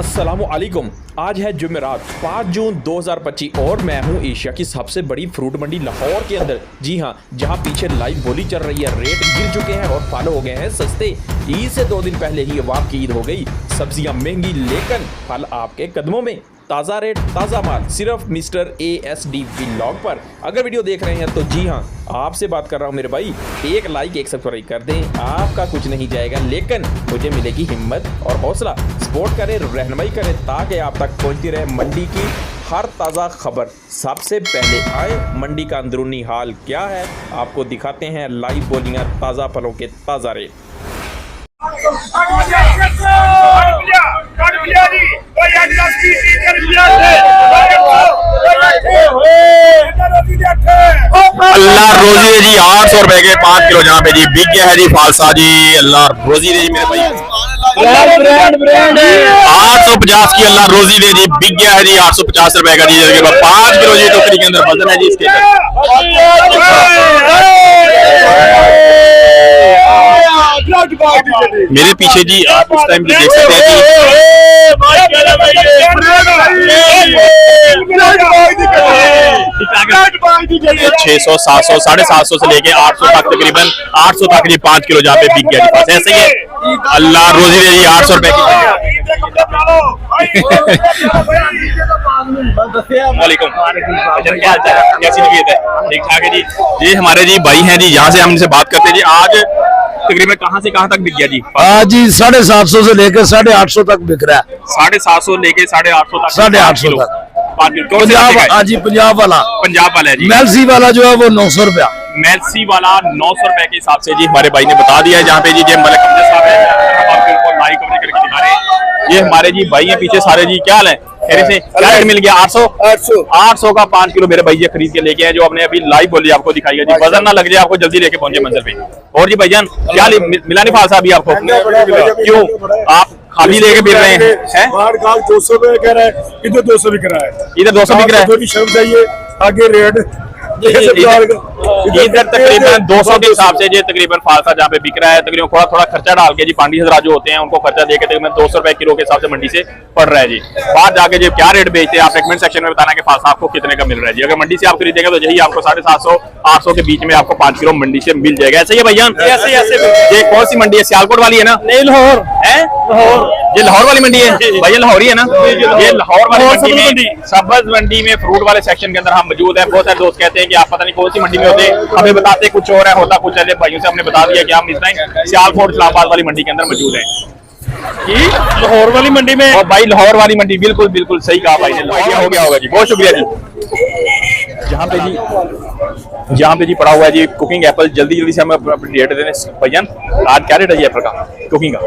अस्सलामुअलैकुम। आज है जुमेरात 5 जून 2025 और मैं हूं एशिया की सबसे बड़ी फ्रूट मंडी लाहौर के अंदर। जी हां, जहां पीछे लाइव बोली चल रही है, रेट गिर चुके हैं और फल हो गए हैं सस्ते। ईद से 2 दिन पहले ही अवाम की ईद हो गई। सब्जियां महंगी लेकिन फल आपके कदमों में। ताज़ा रेट ताज़ा माल सिर्फ मिस्टर ASD व्लॉग पर। अगर वीडियो देख रहे हैं तो जी हाँ, आपसे बात कर रहा हूँ मेरे भाई। एक लाइक एक सब्सक्राइब कर दें, आपका कुछ नहीं जाएगा लेकिन मुझे मिलेगी हिम्मत और हौसला। सपोर्ट करें, रहनुमाई करें ताकि आप तक पहुँचती रहे मंडी की हर ताज़ा खबर। सबसे पहले आए मंडी का अंदरूनी हाल क्या है आपको दिखाते हैं। लाइव बोलियाँ, ताज़ा फलों के ताज़ा रेट। अल्लाह रोजी दे जी 800 रुपए के 5 किलो जहाँ पे जी बिक गया है जी फालसा जी। अल्लाह रोजी दे जी मेरे भाई 850 की अल्लाह रोजी दे जी बिक गया है जी 850 रुपए का जी। 5 किलो जी टोकरी के अंदर वजन है जी इसके मेरे पीछे जी आप इस टाइम देख सकते हैं जी 600 700 750 से लेके 800 तक तकरीबन 800 तक जी 5 किलो जहाँ पे बिक गया जी पास ऐसे ही अल्लाह रोजी दे जी 800 रुपए की। क्या कैसी तबीयत है? ठीक ठाक है जी। ये हमारे जी भाई हैं जी, यहाँ से हम इनसे बात करते हैं जी। आज तकरीबन कहाँ से कहाँ तक बिक गया जी? आज जी 750 से लेकर 850 तक बिक रहा है। 750 लेके 850 तक 850 तक पंजाब। हाँ जी पंजाब वाला है जी। मेलसी वाला जो है वो 900 रुपया। मेलसी वाला 900 रुपए के हिसाब से जी हमारे भाई ने बता दिया है। जहाँ पे जी मलिक अमजद साहब है, आप बिल्कुल लाइव कवरेज करके दिखा रहे हैं। ये हमारे जी भाई हैं पीछे सारे जी। क्या हाल है? से क्या रेट मिल गया? 800 का 5 किलो मेरे भैया खरीद के लेके आए, जो आपने अभी लाइव बोली आपको दिखाई है जी। वजन ना लग जाए, आपको जल्दी लेके पहुंचे मंजिल पे। और जी भाईजान क्या मिला नहीं फालसा अभी आपको? क्यों आप खाली लेके बिक रहे हैं? 200 रुपए कह रहा है, इधर 200 बिक रहा है। इधर 200 बिक रहा है। थोड़ी शर्म चाहिए आगे रेट इधर तकरीबन 200 के हिसाब से जी तकरीबन फालसा जहाँ पे बिक रहा है। तकरीबन थोड़ा थोड़ा खर्चा डाल के जी पांडी हजरात जो होते हैं उनको खर्चा देके तकरीबन 200 रुपए किलो के हिसाब से मंडी से पड़ रहा है जी। बाहर जाके जी क्या रेट बेचते हैं आप कमेंट सेक्शन में बताना कि फालसा आपको कितने का मिल रहा है जी। अगर मंडी से आप खरीदेंगे तो यही आपको 750 800 के बीच में आपको 5 किलो मंडी से मिल जाएगा। ऐसे ही भैया ये कौन सी मंडी है? सियालकोट वाली है ना? नहीं लाहौर है। ये लाहौर वाली मंडी है भैया? लाहौरी है ना? ये लाहौर वाली मंडी में, सब्ज मंडी में फ्रूट वाले सेक्शन के अंदर हम मौजूद है। बहुत सारे दोस्त कहते हैं कि आप पता नहीं कौन सी मंडी में होते, हमें बताते कुछ और है, होता कुछ है। भाइयों से हमने बता दिया कि हम इस टाइम सियालकोट इस्लामाबाद वाली मंडी के अंदर मौजूद है। लाहौर वाली मंडी में। और भाई लाहौर वाली मंडी बिल्कुल बिल्कुल सही कहा भाई ने। हो गया होगा जी, बहुत शुक्रिया जी। जहाँ पे जी पड़ा हुआ है जी कुकिंग एप्पल। जल्दी जल्दी से हमें अपनी रेट देने भैया। आज क्या रेट है जी एप्पल का? कुकिंग का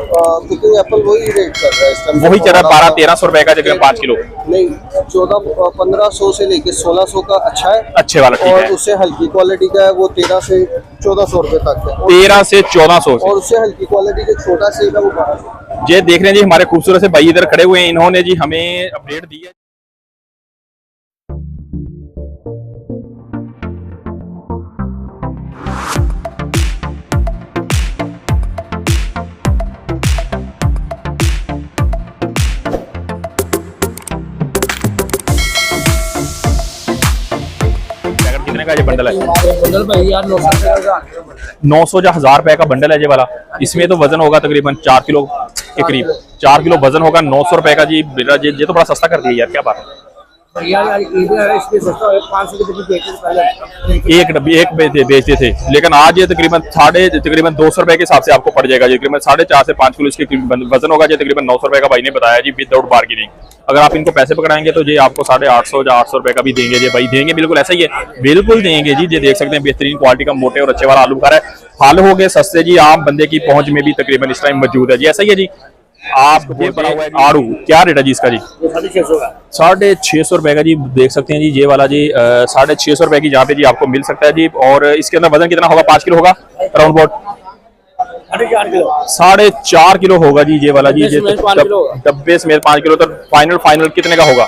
कुकिंग एप्पल वही रेट चल रहा है इस टाइम। वही चल रहा है 1200-1300 रुपए का जगह 5 किलो। नहीं 1500 से लेके 1600 का अच्छा है, अच्छे वाला ठीक और है। उससे हल्की क्वालिटी का है वो 13 से 1400 रुपए तक है। 13 से 1400 और उससे हल्की क्वालिटी के छोटा सेब है वो 1200। ये देख रहे हैं जी हमारे खूबसूरत से भाई इधर खड़े हुए हैं। इन्होंने जी हमें अपडेट दी है। कितने का ये बंडल है? बंडल भाई यार 900 या 1000 रुपए का बंडल है ये वाला। इसमें तो वजन होगा तकरीबन 4 किलो के करीब। 4 किलो वजन होगा। 900 रुपए का जी। ये तो बड़ा सस्ता कर दिया यार, क्या बात है। एक डब्बी एक बेचते थे, लेकिन आज ये तकरीबन 200 रुपए के हिसाब से आपको पड़ जाएगा जी। तकरीबन 4.5 से 5 किलो इसके वजन होगा जी। तकरीबन 900 रुपए का भाई ने बताया जी विदाउट बार्गेनिंग। अगर आप इनको पैसे पकड़ाएंगे तो ये आपको 850 या 800 रुपए का भी देंगे जी भाई। देंगे बिल्कुल ऐसा ही है, बिल्कुल देंगे जी। ये देख सकते हैं बेहतरीन क्वालिटी का मोटे और अच्छे वाला आलू बुखारा है। फल हो गए सस्ते जी, आम बंदे की पहुंच में भी तकरीबन इस टाइम मौजूद है जी। ऐसा ही है जी। आप ये बड़ा हुआ है आड़ू, क्या रेट है जी इसका जी? 650 रुपए का जी। देख सकते हैं जी ये वाला जी 650 रुपए की जहाँ पे जी आपको मिल सकता है जी। और इसके अंदर वजन कितना होगा? 5 किलो होगा अराउंड अबाउट। 4.5 किलो होगा जी ये वाला जी। डब्बे समेत 5 किलो। तो फाइनल कितने का होगा?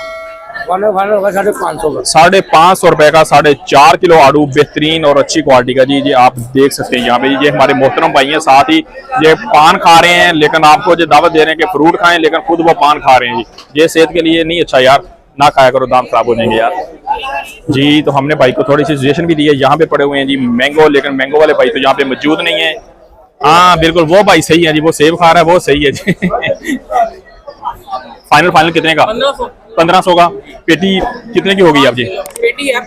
फाइनल होगा 550 का। 550 रुपए का 4.5 किलो आड़ू बेहतरीन और अच्छी क्वालिटी का जी। ये आप देख सकते हैं यहाँ पे ये हमारे मोहतरम भाई हैं, साथ ही ये पान खा रहे हैं, लेकिन आपको जो दावत दे रहे हैं कि फ्रूट खाएं, लेकिन खुद वो पान खा रहे हैं जी। ये सेहत के लिए नहीं अच्छा यार, ना खाया करो, दाम खराब हो जाएंगे यार जी। तो हमने भाई को थोड़ी सी सजेशन भी दी है। यहाँ पे पड़े हुए हैं जी मैंगो, लेकिन मैंगो वाले भाई तो यहाँ पे मौजूद नहीं है। हाँ बिल्कुल, वो भाई सही है जी, वो सेब खा रहा है, वो सही है जी। फाइनल कितने का? 1500 का। पेटी कितने की होगी आप जी? पेटी है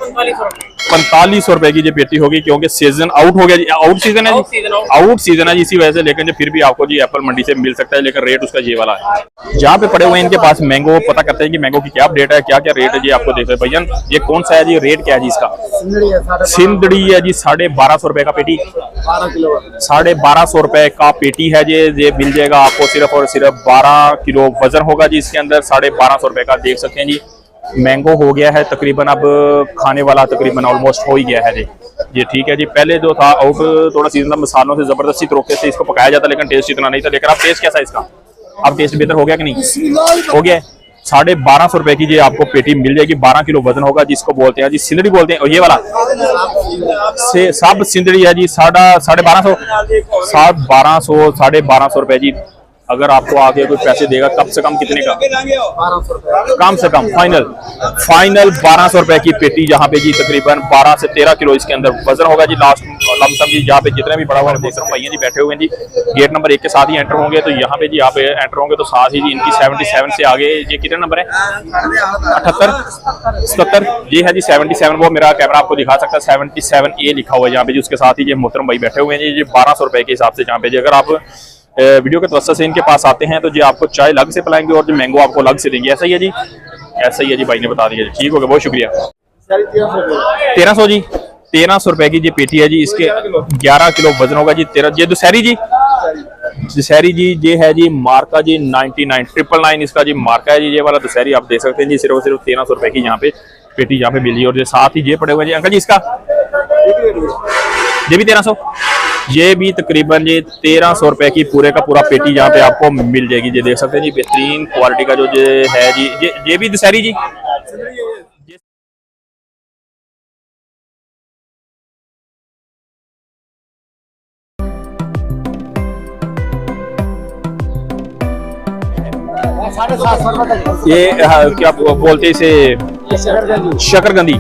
4500 रुपए की ये पेटी होगी, क्योंकि सीजन आउट हो गया जी। आउट सीजन है जी, आउट सीजन है जी, इसी वजह से। लेकिन फिर भी आपको जी एप्पल मंडी से मिल सकता है, लेकिन रेट उसका ये वाला है। जहाँ पे पड़े हुए हैं इनके पास मैंगो, पता करते हैं कि मैंगो की क्या अपडेट है, क्या क्या रेट है जी। आपको देख रहे भैया, ये कौन सा है जी, रेट क्या है जी इसका? सिंदड़ी है जी 1250 रुपए का पेटी। 1250 रुपए का पेटी है ये मिल जाएगा आपको। सिर्फ और सिर्फ 12 किलो वजन होगा जी इसके अंदर। 1250 रुपए का देख सकते हैं जी। मैंगो हो गया है तकरीबन, अब खाने वाला तकरीबन ऑलमोस्ट हो ही गया है जी। ये ठीक है जी। पहले जो था आउट थोड़ा सीजन था, मसालों से जबरदस्ती तरीके से इसको पकाया जाता, लेकिन टेस्ट इतना नहीं था। लेकिन अब टेस्ट कैसा है इसका? अब टेस्ट बेहतर हो गया कि नहीं? हो गया। 1250 रुपए की ये आपको पेटी मिल जाएगी। 12 किलो वजन होगा, जिसको बोलते हैं जी सिंदड़ी बोलते हैं। और ये वाला से सब सिंदड़ी है जी 1250, 1250 रुपए जी। अगर आपको आगे कोई पैसे देगा, कम से कम कितने का? 1200 रुपए कम से कम। फाइनल 1200 रुपए की पेटी, जहाँ पे जी तकरीबन 12 से 13 किलो इसके अंदर वजन होगा जी। लास्ट लमसम जी जहाँ पे जितने भी बड़ा हुआ देख रहा हूँ भैया जी बैठे हुए हैं जी। गेट नंबर 1 के साथ ही एंटर होंगे, तो यहाँ पे जी आप एंटर होंगे तो साथ ही जी इनकी 77 से आगे ये कितने नंबर है? 78 77 ये है जी 77। वो मेरा कैमरा आपको दिखा सकता है, 77A लिखा हुआ है यहाँ पे जी। उसके साथ ही ये मोहतरम भाई बैठे हुए हैं जी। 1200 रुपए के हिसाब से जहाँ पे जी। अगर आप वीडियो के तवज्जो से इनके पास आते हैं तो जी आपको चाय अलग से पिलाएंगे और जो मैंगो आपको अलग से देंगे। ऐसा ही है जी, ऐसा ही है जी, भाई ने बता दिया जी। ठीक हो गया, बहुत शुक्रिया। 1300 जी, 1300 रुपए की जी पेटी है जी। इसके 11 किलो वजन होगा जी। 13 ये दुशहरी जी, दुशहरी जी ये है जी मार्का जी 99 इसका जी मार्का है जी। ये वाला दुशहरी आप देख सकते हैं जी। सिर्फ 1300 रुपए की यहाँ पे पेटी यहाँ पे मिली है। और साथ ही ये पड़े हुए जी अंकल जी, इसका ये भी 1300, ये भी तकरीबन ये 1300 रुपए की पूरे का पूरा पेटी यहाँ पे आपको मिल जाएगी। ये देख सकते हैं जी, बेहतरीन क्वालिटी का जो ये है जी। ये भी दशहरी जी। ये क्या बोलते हैं इसे? शकरकंदी,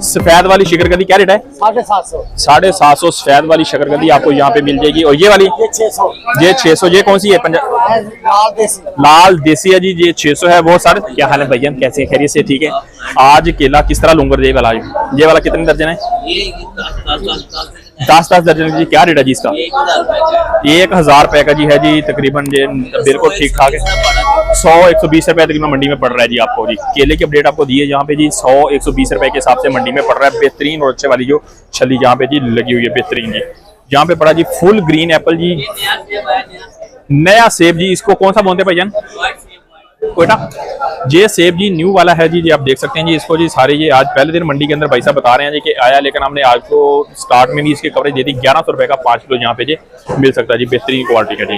सफेद वाली शकरकंदी क्या रेट है? 750 सफेद वाली शकरकंदी आपको यहाँ पे मिल जाएगी। और ये वाली ये 600। ये कौन सी है? लाल देसी है जी। ये 600 है। बहुत सारे क्या हाल है भैया, कैसे खैरियत से? ठीक है। आज केला किस तरह लूंगा? ये वाला कितने दर्जन है? 10 दर्जन जी। क्या रेट है जी इसका? 1000 रुपए का जी है जी तकरीबन। ये बिल्कुल ठीक ठाक है। 100-120 रुपए तकरीबन मंडी में पड़ रहा है जी आपको जी। केले की अपडेट आपको दी है यहाँ पे जी। 100-120 रुपए के हिसाब से मंडी में पड़ रहा है। बेहतरीन और अच्छे वाली जो छली यहाँ पे जी लगी हुई है, बेहतरीन जी। यहाँ पे पड़ा जी फुल ग्रीन एप्पल जी, नया सेब जी। इसको कौन सा बोलते हैं भाईजान? कोयटा। ये सेब जी न्यू वाला है जी। आप देख सकते हैं जी इसको जी। सारे ये आज पहले दिन मंडी के अंदर भाई साहब बता रहे हैं जी कि आया, लेकिन हमने आज को स्टार्ट में भी इसकी कवरेज दे दी। 1100 रुपए का 5 किलो यहाँ पे जी मिल सकता है जी, बेहतरीन क्वालिटी का जी।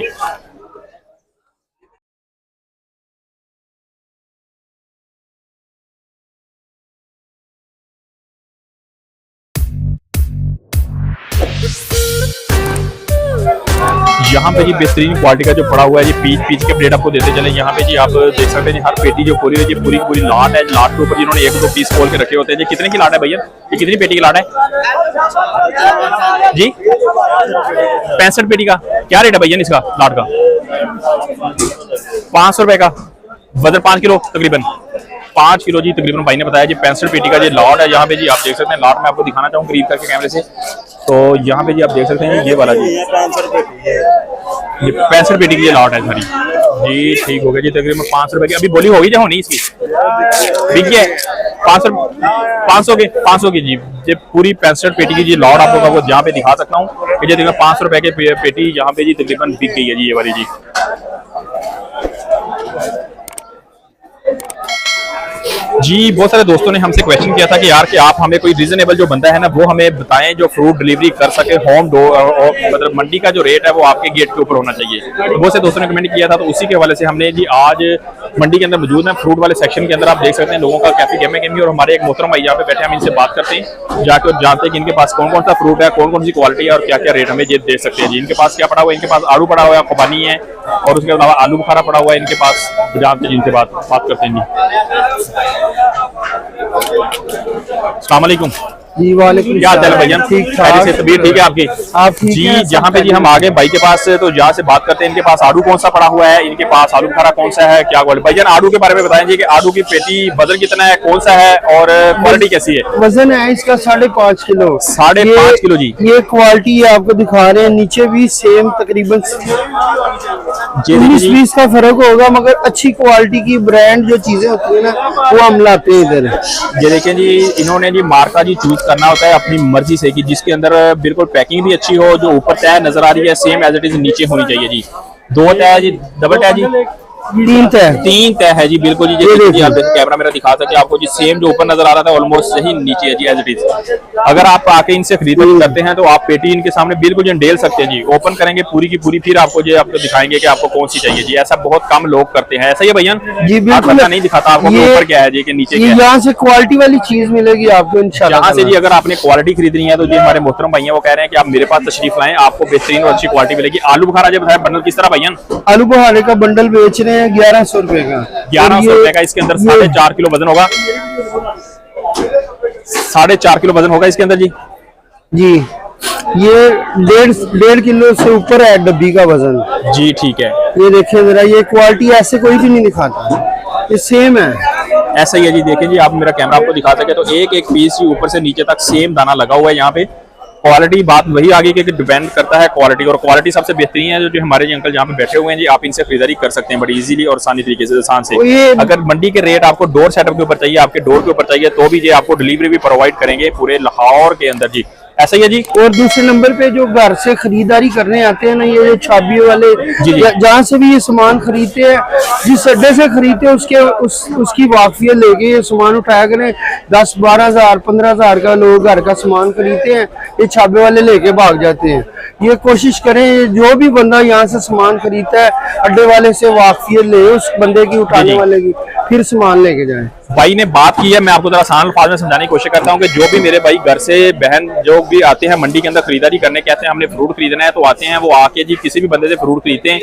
यहाँ पे जी बेहतरीन क्वालिटी का जो पड़ा हुआ है जी। पीच के अपडेट आपको देते चले। यहाँ पे जी आप देख सकते हैं जी, हर पेटी जो खोली है जी पूरी की पूरी लाट है। लाट के ऊपर जिन्होंने 1-2 पीस खोल के रखे होते हैं जी। कितने की लाट है भैया? ये कितनी पेटी की लाट है जी? 65 पेटी का। क्या रेट है भैया इसका लाट का? 500 रुपए का। वजन 5 किलो तकरीबन। 5 किलो जी तकरीबन भाई ने बताया जी। 65 पेटी का ये लॉट है। यहाँ पे जी आप देख सकते हैं। लॉट में आपको दिखाना चाहूँ करीब करके कैमरे से। तो यहाँ पे जी आप देख सकते हैं ये वाला जी, ये 65 पेटी की ये लॉट है सारी जी। ठीक हो गया जी तकरीबन 500 रुपए की। अभी बोली होगी जो होनी इसकी बिक गया 500 की जी। ये पूरी 65 पेटी की जी लॉट आपको जहाँ पे दिखा सकता हूँ। ये तकरीबन 500 रुपए के पेटी यहाँ पे जी तकरीबन बिक गई है जी, ये वाली जी। जी बहुत सारे दोस्तों ने हमसे क्वेश्चन किया था कि यार कि आप हमें कोई रीजनेबल जो बंदा है ना वो हमें बताएं जो फ्रूट डिलीवरी कर सके होम डोर, मतलब मंडी का जो रेट है वो आपके गेट के ऊपर होना चाहिए। तो बहुत से दोस्तों ने कमेंट किया था, तो उसी के हवाले से हमने जी आज मंडी के अंदर मौजूद है। फ्रूट वाले सेक्शन के अंदर आप देख सकते हैं लोगों का कैफी गेमे गेमी, और हमारे एक मोहतरम भाई यहाँ पे बैठे हैं, हम इनसे बात करते हैं जाके और जानते हैं कि इनके पास कौन कौन सा फ्रूट है, कौन कौन सी क्वालिटी है और क्या क्या रेट हमें ये दे सकते हैं जी। इनके पास क्या पड़ा हुआ है, इनके पास आड़ू पड़ा हुआ है, खुबानी है, और उसके अलावा आलू बुखारा पड़ा हुआ है इनके पास। जानते हैं जिनसे बात करते हैं जी। अस्सलाम वालेकुम जी वालेकुम क्या हाल है भैया? ठीक खैरियत से? तबीयत ठीक है आपकी? आप ठीक जी हैं? जहाँ पे जी हम आ गए भाई के पास, तो यहाँ से बात करते हैं। इनके पास आड़ू कौन सा पड़ा हुआ है, इनके पास आलू बुखारा कौन सा है, क्या क्वालिटी? भैया आड़ू के बारे में बताएं जी कि आड़ू की पेटी वजन कितना है, कौन सा है और क्वालिटी कैसी है? वजन है इसका 5.5 किलो। 5.5 किलो जी। ये क्वालिटी आपको दिखा रहे हैं, नीचे भी सेम तकरीबन जी 19-20 का फर्क होगा, मगर अच्छी क्वालिटी की ब्रांड जो चीजें होती है ना वो हम लाते हैं इधर। ये देखें जी, इन्होंने जी मार्का जी चूज करना होता है अपनी मर्जी से कि जिसके अंदर बिल्कुल पैकिंग भी अच्छी हो, जो ऊपर तय नजर आ रही है सेम एज इट इज नीचे होनी चाहिए जी। 2 तय जी, डबल तय जी, 3 तय 3 तय है जी बिल्कुल जी। जी आप कैमरा मेरा दिखा सके आपको जी, सेम जो ऊपर नजर आ रहा था ऑलमोस्ट सही नीचे है जी एज इट इज। अगर आप आके इनसे खरीदारी करते हैं तो आप पेटी इनके सामने बिल्कुल जी डेल सकते हैं जी, ओपन करेंगे पूरी की पूरी, फिर आपको जो आपको दिखाएंगे कि आपको कौन सी चाहिए जी। ऐसा बहुत कम लोग करते हैं, ऐसा ही है भैया जी बिल्कुल नहीं दिखाता आपको कि ऊपर क्या है जी कि नीचे क्या है। यहाँ से क्वालिटी वाली चीज मिलेगी आपको इंशाल्लाह। यहाँ से जी अगर आपने क्वालिटी खरीदनी है तो जी हमारे मोहतरम भैया वो कह रहे हैं कि आप मेरे पास तशरीफ लाएं, आपको बेहतरीन और अच्छी क्वालिटी मिलेगी। आलू बुखारा जब बताया बंडल किस तरह भैया? आलू बुखारे का बंडल बेच रहे हैं 1100 रुपए का। 1100 रुपए का। इसके अंदर 4.5 किलो वजन होगा, 4.5 किलो वजन होगा इसके अंदर जी। जी ये 1.5 किलो से ऊपर है डब्बी का वजन जी ठीक है। ये देखिए जरा, ये क्वालिटी ऐसे कोई भी नहीं दिखाता, ये सेम है। ऐसा ही है जी, देखें जी आप मेरा कैमरा आपको दिखा सके तो एक एक पीस जी ऊपर से नीचे तक सेम दाना लगा हुआ है यहाँ पे। क्वालिटी बात वही आगे कि डिपेंड करता है क्वालिटी, और क्वालिटी सबसे बेहतरीन है। जो हमारे जी अंकल जहाँ पे बैठे हुए हैं जी, आप इनसे खरीदारी कर सकते हैं बड़ी इजीली और आसानी तरीके से, आसान से। अगर मंडी के रेट आपको डोर सेटअप के ऊपर चाहिए, आपके डोर के ऊपर चाहिए, तो भी जी आपको डिलीवरी भी प्रोवाइड करेंगे पूरे लाहौर के अंदर जी। ऐसा ही है जी। और दूसरे नंबर पे जो घर से खरीदारी करने आते हैं ना, ये जो छाबी वाले जहाँ से भी ये सामान खरीदते हैं, जिस अड्डे से खरीदते हैं उसकी वाकफियत लेके ये सामान उठाया करें। 10-12 हजार 15 हजार का लोग घर का सामान खरीदते हैं, ये छाबे वाले लेके भाग जाते हैं। ये कोशिश करें जो भी बंदा यहाँ से सामान खरीदता है अड्डे वाले से वाकफियत ले, उस बंदे की उठाने वाले की, फिर सामान लेके जाए। भाई ने बात की है, मैं आपको जरा आसान अल्फाज में समझाने की कोशिश करता हूँ कि जो भी मेरे भाई घर से बहन जो भी आते हैं मंडी के अंदर खरीदारी करने, कहते हैं हमने फ्रूट खरीदना है, तो आते हैं वो आके जी किसी भी बंदे से फ्रूट खरीदते हैं,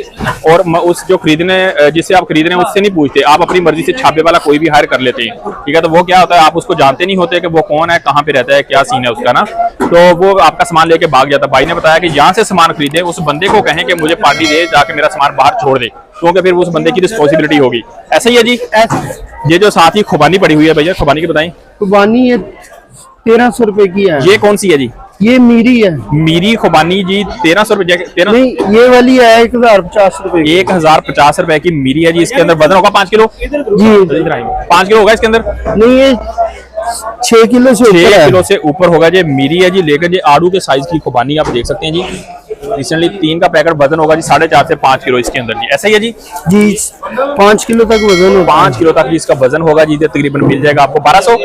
और उस जो खरीदने जिससे आप खरीद रहे हैं उससे नहीं पूछते, आप अपनी मर्जी से छापे वाला कोई भी हायर कर लेते हैं, ठीक है। तो वो क्या होता है, आप उसको जानते नहीं होते कि वो कौन है, कहाँ पे रहता है, क्या सीन है उसका ना, तो वो आपका सामान लेके भाग जाता है। भाई ने बताया कि यहाँ से सामान खरीदे, उस बंदे को कहें कि मुझे पार्टी दे, जाके मेरा सामान बाहर छोड़ दे, क्योंकि फिर उस बंदे की रिस्पॉन्सिबिलिटी होगी। ऐसा ही है जी। ये जो साथ ही खुबानी पड़ी हुई है भैया, खुबानी की बताएं। खुबानी ये 1300 रुपए की है। ये कौन सी है जी? ये मीरी है। मीरी खुबानी जी 1300 रुपए। नहीं, ये वाली है 1050 रुपए। 1050 रुपए की मीरी है जी। इसके अंदर वजन होगा 5 किलो जी। 5 किलो होगा इसके अंदर? नहीं, ये 6 किलो से 6 किलो से ऊपर होगा जी मीरी है जी। लेकर जी आड़ू के साइज की खुबानी आप देख सकते हैं जी। रिसेंटली 3 का पैकेट वजन होगा जी 4.5 से 5 किलो इसके अंदर जी। ऐसा ही है जी। जी 5 किलो तक वजन होगा। 5 किलो तक इसका वजन होगा जी। तकरीबन मिल जाएगा आपको 1200।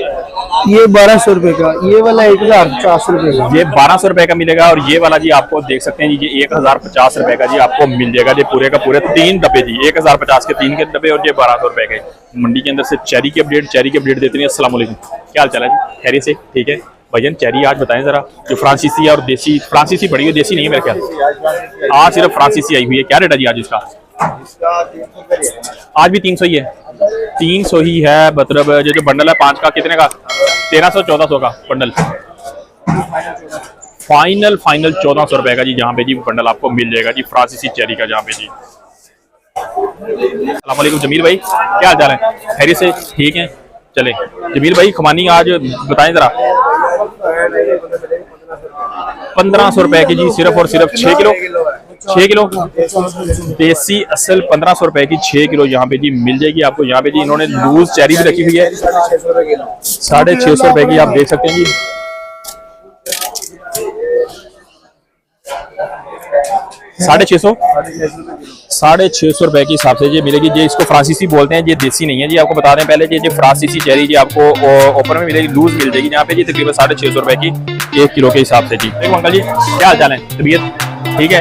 ये 1200 रुपए का। ये वाला 1050 रुपए का। ये 1200 रुपए का मिलेगा। और ये वाला जी आपको देख सकते हैं जी, ये 1050 रुपए का जी आपको मिल जाएगा जी। पूरे का पूरे 3 डब्बे जी, 1050 के 3 के डब्बे, और ये 1200 रुपए के। मंडी के अंदर से चेरी की अपडेट देते हैं। अस्सलाम वालेकुम, क्या हाल चाल है जी? खैरियत से? ठीक है भैया। चेरी आज बताएं जरा, जो फ्रांसीसी है और देसी, फ्रांसीसी पड़ी है, देसी नहीं है मेरे ख्याल। आज सिर्फ फ्रांसीसी आई हुई है। क्या रेट है जी आज इसका? आज भी 300 ही है। 300 ही है। मतलब जो बंडल है 5 का कितने का? 1300-1400 का बंडल। फाइनल 1400 रुपए का जी, जहाँ पे जी बंडल आपको मिल जाएगा जी फ्रांसीसी चेरी का, जहाँ पे जी। अस्सलाम वालेकुम जमील भाई, क्या हाल चाल है? खैरियत से? ठीक है। चले जमील भाई, खुबानी आज बताएं जरा। 1500 रुपए की जी, सिर्फ और सिर्फ 6 किलो। 6 किलो देसी असल 1500 रुपए की 6 किलो यहाँ पे जी मिल जाएगी आपको। यहाँ पे जी इन्होंने लूज चेरी भी रखी हुई है 650 रुपए की, आप देख सकते हैं जी। 650 रुपए के हिसाब से ये मिलेगी जी। इसको फ्रांसीसी बोलते हैं, ये देसी नहीं है जी। आपको बता दें पहले जी, ये फ्रांसीसी चेरी जी आपको ओपन में मिलेगी, लूज मिल जाएगी यहाँ पे जी तकरीबन 650 रुपए की 1 किलो के हिसाब से जी। देखो अंकल जी, क्या हाल चाल है? तबीयत ठीक है?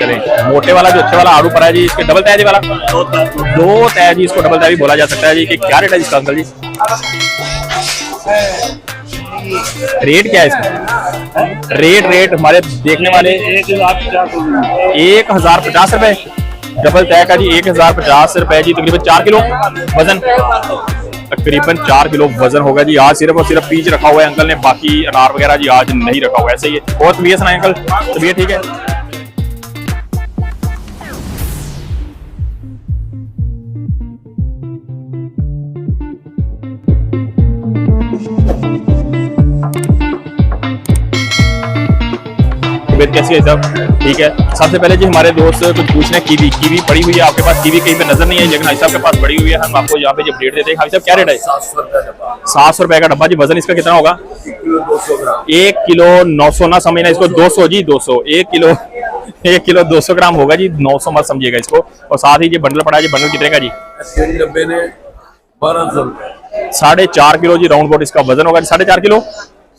करें। मोटे वाला जो अच्छे वाला आड़ू पड़ा है जी, इसके डबल तय जी वाला 2 तय जी, इसको डबल तय भी बोला जा सकता है जी। कि क्या रेट है इसका अंकल जी? रेट क्या है इसका? रेट हमारे देखने वाले 1050 रुपए डबल तय का जी, 1050 रुपए जी। तकरीबन 4 किलो वजन, तकरीबन 4 किलो वजन होगा जी। आज सिर्फ और सिर्फ पीच रखा हुआ है अंकल ने, बाकी अनार वगैरह जी आज नहीं रखा हुआ है। ऐसे ही है। और तबीयत सुनाए अंकल? तबीयत ठीक है? तबीयत कैसी है साहब? ठीक है। सबसे पहले जी हमारे दोस्त कुछ पूछना है, कीवी पड़ी हुई है आपके पास? कीवी कहीं पे नजर नहीं है, लेकिन भाई साहब के पास पड़ी हुई है। हम आपको यहाँ पे जब रेट देते हैं, भाई साहब क्या रेट है? 700 रुपए का डब्बा जी। वजन इसका कितना होगा? 1 किलो 900 ना समझना इसको, 200 जी, 200। 1 किलो 200 ग्राम होगा जी, 900 मत समझिएगा इसको। और साथ ही ये बंडल पड़ा है जी, बंडल कितने का जी? 4.5 किलो जी राउंड बोट इसका वजन होगा जी। 4.5 किलो,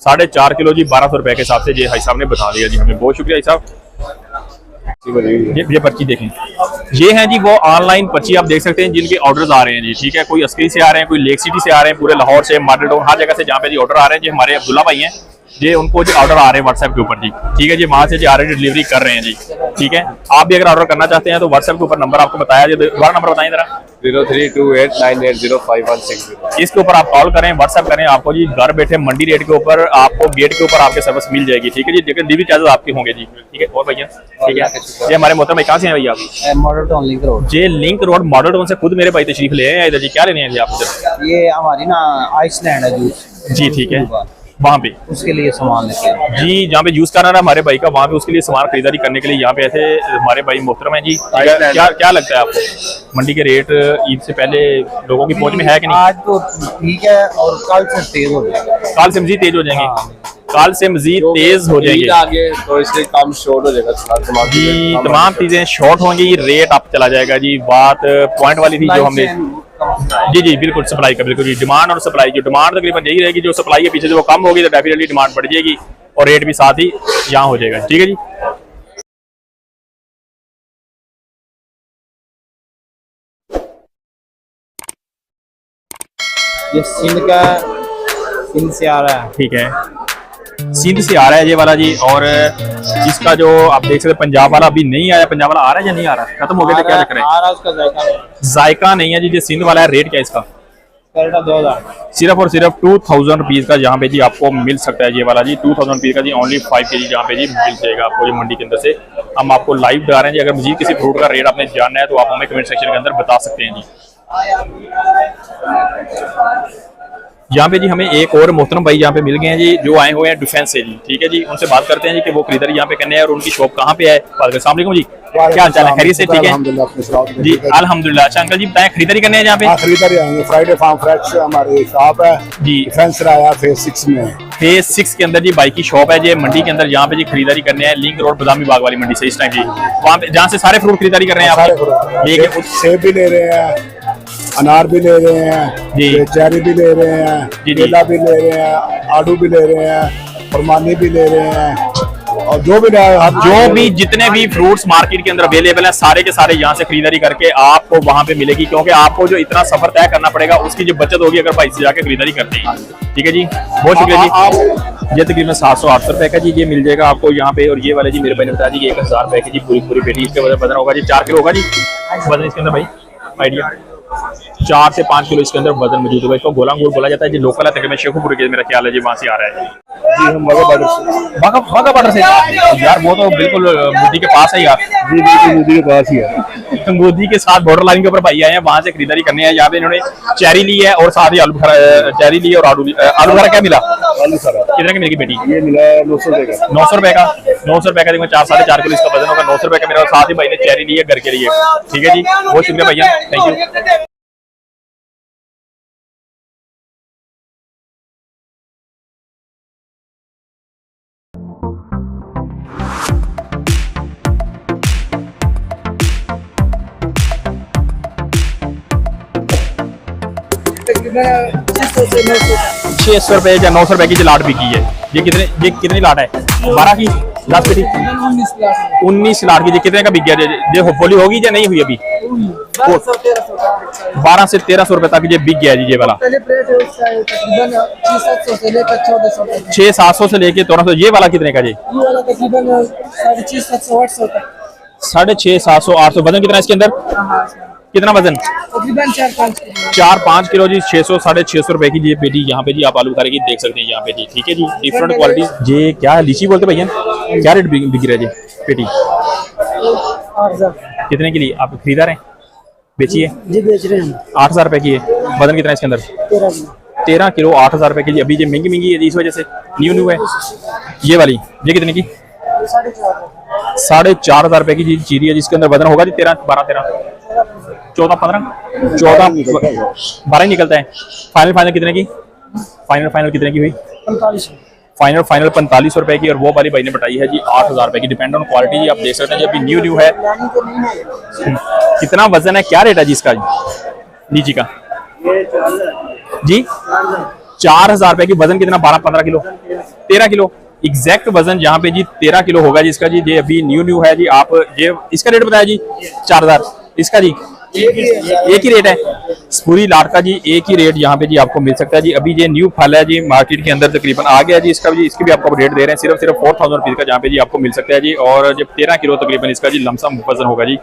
4.5 किलो जी, 1200 रुपए के हिसाब से जी भाई साहब ने बता दिया जी हमें। बहुत शुक्रिया भाई साहब। ये पर्ची देखें, ये है जी वो ऑनलाइन पर्ची, आप देख सकते हैं जिनके ऑर्डर्स आ रहे हैं जी। ठीक है, कोई अस्करी से आ रहे हैं, कोई लेक सिटी से आ रहे हैं, पूरे लाहौर से, मॉडल टाउन, हर जगह से जहाँ पे जी ऑर्डर आ रहे हैं जी। हमारे अब्दुल्ला भाई हैं जी, उनको जो ऑर्डर आ रहे हैं व्हाट्सएप के ऊपर जी। ठीक है जी, वहाँ से जी ऑलरेडी डिलीवरी कर रहे हैं जी। ठीक है, आप भी अगर ऑर्डर करना चाहते हैं तो व्हाट्सएप के ऊपर नंबर आपको बताया जी, दोबारा नंबर बताएं जरा। 0328980516। इसके ऊपर आप कॉल करें, व्हाट्सएप करें, आपको जी घर बैठे मंडी रेट के ऊपर आपको गेट के ऊपर आपके सर्विस मिल जाएगी। ठीक है जी, लेकिन डिलीवरी चार्जेस आपके होंगे जी। ठीक है, और भैया ठीक है, ये हमारे मोहतरम भाई कहाँ से हैं भैया आप? Model town link road. ये लिंक रोड मॉडल टाउन से खुद मेरे भाई तशरीफ ले आए हैं इधर जी। क्या लेने हैं जी आप इधर? ये हमारी ना आइसलैंड है जूस जी ठीक है, वहाँ पे उसके लिए सामान लेते हैं जी, जहाँ पे यूज करना है हमारे भाई का, वहाँ पे उसके लिए सामान खरीदारी करने के लिए यहाँ पे ऐसे हमारे भाई मोहतरम हैं जी। क्या लगता है आपको मंडी के रेट ईद से पहले लोगों की पहुंच में है कि नहीं? आज तो ठीक है, और कल से तेज हो जाएगा। कल से मजीद तेज हो जाएंगे? कल से मजीद तेज हो जाएंगे आगे, तो इसलिए काम शॉर्ट हो जाएगा जी, तमाम चीजें शॉर्ट होंगी, रेट अप चला जाएगा जी। बात पॉइंट वाली थी जो हमने जी बिल्कुल सप्लाई का, बिल्कुल जी। डिमांड और सप्लाई, जो डिमांड तकरीबन यही रहेगी, जो सप्लाई है पीछे से वो कम होगी तो डेफिनेटली डिमांड बढ़ जाएगी और रेट भी साथ ही यहाँ हो जाएगा। ठीक है जी। ये सिंध से आ रहा है। ठीक है, सिंध से आ रहा है ये वाला जी। और इसका जो आप देख सकते हैं पंजाब वाला अभी नहीं आया। पंजाब वाला आ रहा है या नहीं आ रहा? खत्म हो गया तो क्या चक्कर है? आ रहा है, उसका जायका नहीं है जी। जो सिंध वाला है, रेट क्या है इसका? 2000 सिर्फ और सिर्फ 2000 रुपीज का यहाँ पे जी आपको मिल सकता है ये वाला जी। 2000 रुपीज का जी, ओनली 5 kg यहाँ पे जी मिल जाएगा आपको ये मंडी के अंदर से। हम आपको लाइव दिखा रहे हैं जी। अगर मजीद किसी फ्रूट का रेट आपने जानना है तो आप हमें कमेंट सेक्शन के अंदर बता सकते हैं जी। यहाँ पे जी हमें एक और मोहतरम भाई यहाँ पे मिल गए हैं जी, जो आए हुए हैं डिफेंस से जी। ठीक है जी, उनसे बात करते हैं जी कि वो खरीदारी यहाँ पे करने हैं और उनकी शॉप कहाँ पे है। अस्सलाम वालेकुम जी, क्या हाल चाल है? खैरियत से? ठीक है जी, अल्हम्दुलिल्लाह। अच्छा अंकल जी बताएं, खरीदारी करने हैं यहाँ पे? खरीदारी आएंगे। फ्राइडे फार्म फ्रेश हमारी शॉप है जी, डिफेंस आया फेज 6 में। फेज 6 के अंदर जी बाइक की शॉप है जी, मंडी के अंदर। यहाँ पे जी खरीदारी करने हैं लिंक रोड बदामी बाग वाली मंडी से इस टाइम जी, वहाँ पे जहाँ से सारे फ्रूट खरीदारी कर रहे हैं आप? सेब भी ले रहे हैं, अनार भी ले रहे हैं जी, चेरी भी ले रहे हैं, केला भी ले रहे हैं, आड़ू भी ले रहे हैं, फरमानी भी ले रहे हैं, और जो भी जितने भी फ्रूट्स मार्केट के अंदर अवेलेबल हैं सारे के सारे यहाँ से खरीदारी करके आपको वहाँ पे मिलेगी। क्योंकि आपको जो इतना सफर तय करना पड़ेगा उसकी जो बचत होगी अगर भाई से जाके खरीदारी करते हैं। ठीक है जी, बहुत शुक्रिया जी। ये तकरीबन 700-800 रुपए का जी ये मिल जाएगा आपको यहाँ पे। और ये वाले जी मेरे भाई ने बताया जी 1000 रुपए की जी पूरी पेटी। इसके वजन होगा जी 4 किलो होगा जी वजन इसके अंदर भाई, आइडिया 4 से 5 किलो इसके अंदर वजन मौजूद होगा। इसको गोला अंगूर बोला जाता है जी, लोकल है तकरीबन शेखुपुर के, मेरा ख्याल है जी वहाँ से आ रहा है जी। हम बागा बॉर्डर से यार, वो तो बिल्कुल मोदी के पास है यार। जी बिल्कुल मोदी के पास ही है। मोदी के साथ बॉर्डर लाइन के ऊपर भाई आए हैं, वहाँ से खरीदारी करने हैं। यहाँ पे इन्होंने चेरी ली है और साथ ही आलू चेरी ली और आलू भरा क्या मिला? आलू सारा कितने की मिलेगी बेटी? ये मिला 900 रुपए का। 900 रुपए का, 900 रुपए का देखो 4-4.5 किलो इसका वजन होगा। 900 रुपए का मेरा, साथ ही भाई ने चेरी ली है घर के लिए। ठीक है जी, बहुत शुक्रिया भैया, थैंक यू। ₹600 या 900 रुपए की जो लाट बिकी है। ये कितनी लाट है? 12 की। लास्ट पेटी 19 लाख की जी। कितने का बिक गया जी? ये होली होगी या नहीं हुई अभी? 12 से 1300 रुपए तक ये बिक गया जी ये वाला। पहले प्लेट है उसका तकरीबन 600 से लेकर 1400 तक। 600-700 से लेके 1300। ये वाला कितने का जी? ये वाला तकरीबन 650-700-800 तक। 650-700-800। वजन कितना है इसके अंदर? कितना वजन? तकरीबन 4-5 किलो। 4-5 किलो जी। 600-650 रुपए की ये पेटी यहाँ पे जी आप आलू बुखारे की देख सकते हैं यहाँ पे जी। ठीक है जी, डिफरेंट क्वालिटी। ये क्या लीची बोलते भैया? क्या रेट बिक रहा है जी पेटी? 8000 कितने की ली? आप खरीदार हैं? बेचिए। जी बेच रहे हैं हम। 8000 रुपए की है। वजन कितना है इसके अंदर? 13 किलो। 8000 रुपए की जी। अभी ये महंगी है जी इस वजह से, न्यू है। ये वाली ये कितने की? 4500 रुपए की जी चीरी है जिसके अंदर वजन होगा जी 12 ही निकलता है। फाइनल कितने की? फाइनल कितने की हुई? 45। फाइनल 4500 रुपए की। और वो वाली भाई ने बताई है जी 8000 रुपए की। डिपेंड ऑन क्वालिटी जी, आप देख सकते हैं जी अभी न्यू है। कितना वजन है, क्या रेट है जी इसका लीची का जी? 4000 रुपए की। वजन कितना? 12-15 किलो, 13 किलो एग्जैक्ट वजन यहाँ पे जी 13 किलो होगा जी इसका जी। ये अभी न्यू है जी। आप ये इसका रेट बताया जी 4000। इसका जी एक ही रेट है पूरी लाट का जी, एक ही रेट यहाँ पे जी आपको मिल सकता है जी। अभी ये न्यू फल है जी मार्केट के अंदर तकरीबन आ गया जी इसका भी। इसकी भी आपको रेट दे रहे हैं सिर्फ 4000 रुपीज का जहाँ पे जी आपको मिल सकता है जी। और जब 13 किलो तकरीबन इसका जी लमसम वजन होगा जी।